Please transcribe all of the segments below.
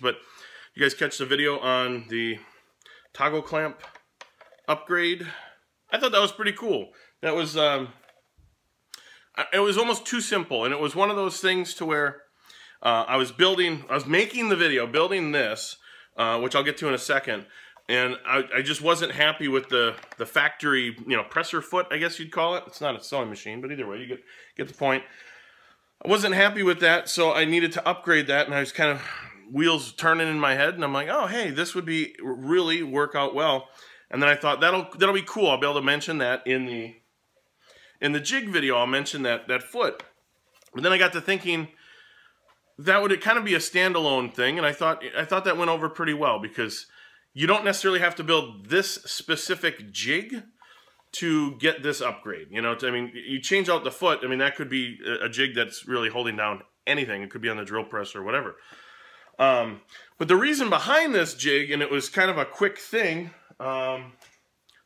But you guys catch the video on the toggle clamp upgrade? I thought that was pretty cool. That was it was almost too simple, and it was one of those things to where I was making the video, building this, which I'll get to in a second, and I just wasn't happy with the factory, presser foot, I guess you'd call it. It's not a sewing machine, but either way, you get the point. I wasn't happy with that, so I needed to upgrade that, and I was kind of wheels turning in my head, and I'm like, oh, hey, this would be really work out well. And then I thought that'll be cool. I'll be able to mention that in the jig video. I'll mention that foot. But then I got to thinking that would kind of be a standalone thing, and I thought that went over pretty well, because you don't necessarily have to build this specific jig to get this upgrade. I mean, you change out the foot. I mean, that could be a jig that's really holding down anything. It could be on the drill press or whatever. But the reason behind this jig, and it was kind of a quick thing, let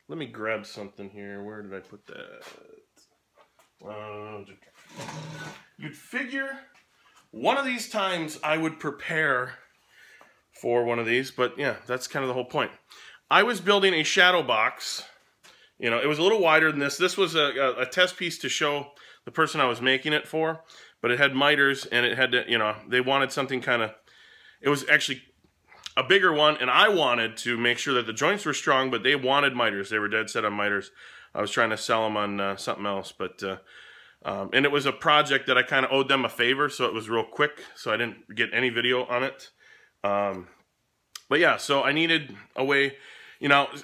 me grab something here. Where did I put that? You'd figure one of these times I would prepare for one of these, but yeah, that's kind of the whole point. I was building a shadow box. It was a little wider than this. This was a test piece to show the person I was making it for, but it had miters, and it had to, they wanted something kind of, it was actually a bigger one, and I wanted to make sure that the joints were strong, but they wanted miters. They were dead set on miters. I was trying to sell them on something else, but and it was a project that I kind of owed them a favor, so it was real quick, so I didn't get any video on it. But yeah, so I needed a way.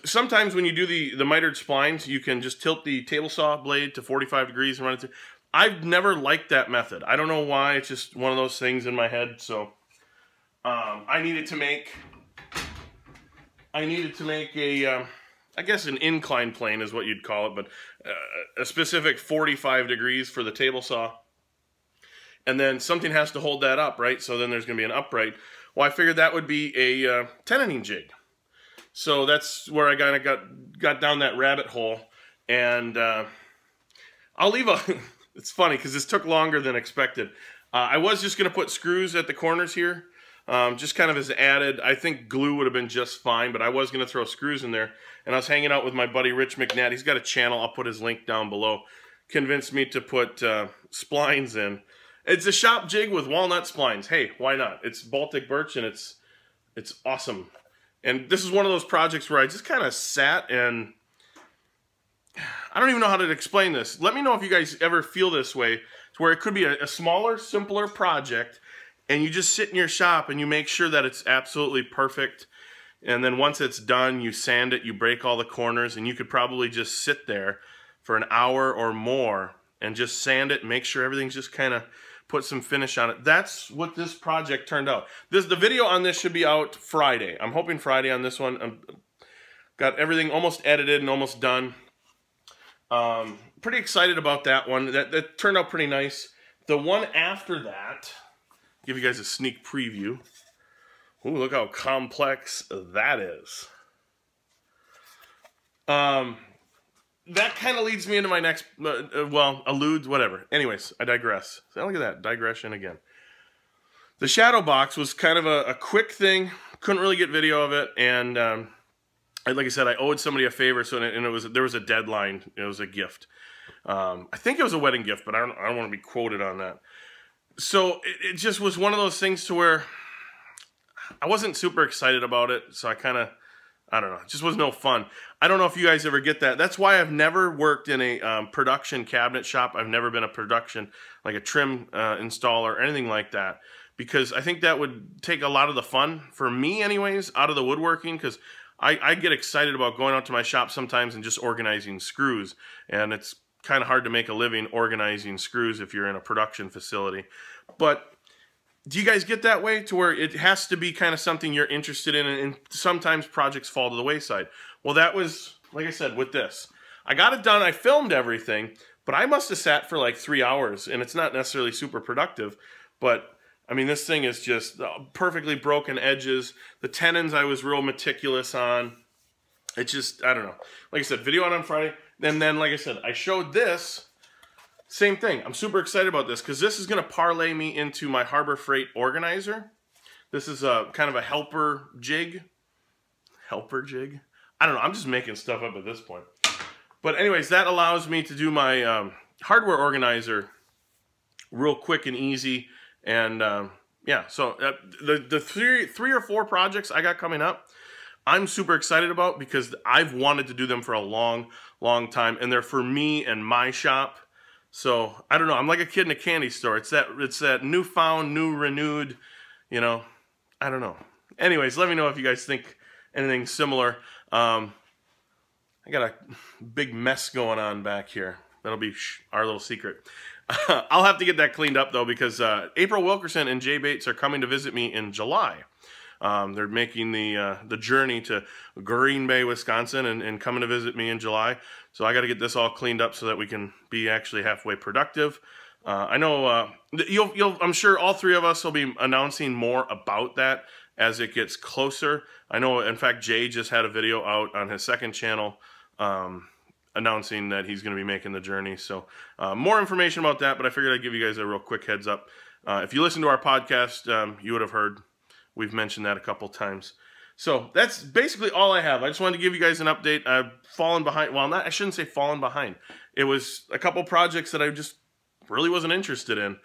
Sometimes when you do the mitered splines, you can just tilt the table saw blade to 45 degrees and run it through. I've never liked that method. I don't know why. It's just one of those things in my head. So I needed to make a, I guess an incline plane is what you'd call it, but a specific 45 degrees for the table saw. And then something has to hold that up, right? So then there's going to be an upright. Well, I figured that would be a tenoning jig. So that's where I kind of got down that rabbit hole. And I'll leave a... It's funny because this took longer than expected. I was just going to put screws at the corners here. Just kind of as added. I think glue would have been just fine, but I was going to throw screws in there. And I was hanging out with my buddy Rich McNatt. He's got a channel. I'll put his link down below. Convinced me to put splines in. It's a shop jig with walnut splines. Hey, why not? It's Baltic birch, and it's awesome. And this is one of those projects where I just kind of sat, and I don't even know how to explain this. Let me know if you guys ever feel this way, to where it could be a smaller, simpler project, and you just sit in your shop and you make sure that it's absolutely perfect. And then once it's done, you sand it, you break all the corners, and you could probably just sit there for an hour or more and just sand it and make sure everything's just kind of put some finish on it. That's what this project turned out. The video on this should be out Friday. I'm hoping Friday on this one. I've got everything almost edited and almost done. Pretty excited about that one. That turned out pretty nice. The one after that, give you guys a sneak preview. Ooh, look how complex that is. That kind of leads me into my next, well, alludes, whatever. Anyways, I digress. So look at that, digression again. The shadow box was kind of a quick thing. Couldn't really get video of it, and like I said, I owed somebody a favor, so there was a deadline. It was a gift. I think it was a wedding gift, but I don't want to be quoted on that. So it just was one of those things to where I wasn't super excited about it, so I don't know, it just was no fun. I don't know if you guys ever get that. That's why I've never worked in a production cabinet shop. I've never been a production, like a trim installer or anything like that, because I think that would take a lot of the fun, for me anyways, out of the woodworking, because I get excited about going out to my shop sometimes and just organizing screws, and it's kind of hard to make a living organizing screws if you're in a production facility. But do you guys get that way, to where it has to be kind of something you're interested in, and sometimes projects fall to the wayside? Well, that was, like I said, with this. I got it done, I filmed everything, but I must have sat for like 3 hours, and it's not necessarily super productive, but I mean, this thing is just perfectly broken edges. The tenons I was real meticulous on. It's just, I don't know. Like I said, video on Friday, and then, like I said, I showed this. Same thing. I'm super excited about this because this is going to parlay me into my Harbor Freight organizer. This is a kind of a helper jig. Helper jig? I don't know. I'm just making stuff up at this point. But anyways, that allows me to do my hardware organizer real quick and easy. And yeah, so the three or four projects I got coming up, I'm super excited about because I've wanted to do them for a long, long time. And they're for me and my shop. So I don't know. I'm like a kid in a candy store. It's that newfound, new renewed, you know, I don't know. Anyways, let me know if you guys think anything similar. I got a big mess going on back here. That'll be our little secret. I'll have to get that cleaned up, though, because April Wilkerson and Jay Bates are coming to visit me in July. They're making the journey to Green Bay, Wisconsin, and coming to visit me in July. So I got to get this all cleaned up so that we can be actually halfway productive. I know I'm sure all three of us will be announcing more about that as it gets closer. I know, in fact, Jay just had a video out on his second channel announcing that he's going to be making the journey. So more information about that, but I figured I'd give you guys a real quick heads up. If you listen to our podcast, you would have heard we've mentioned that a couple times. So that's basically all I have. I just wanted to give you guys an update. I've fallen behind. Well, I shouldn't say fallen behind. It was a couple projects that I just really wasn't interested in.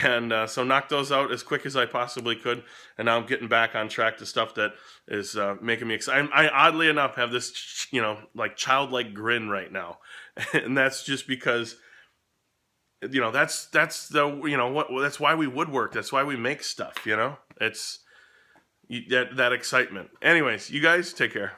And so knocked those out as quick as I possibly could. And now I'm getting back on track to stuff that is making me excited. I oddly enough have this, you know, like childlike grin right now. And that's just because, you know, that's the, you know, that's why we woodwork. That's why we make stuff, you know. It's that excitement. Anyways, you guys take care.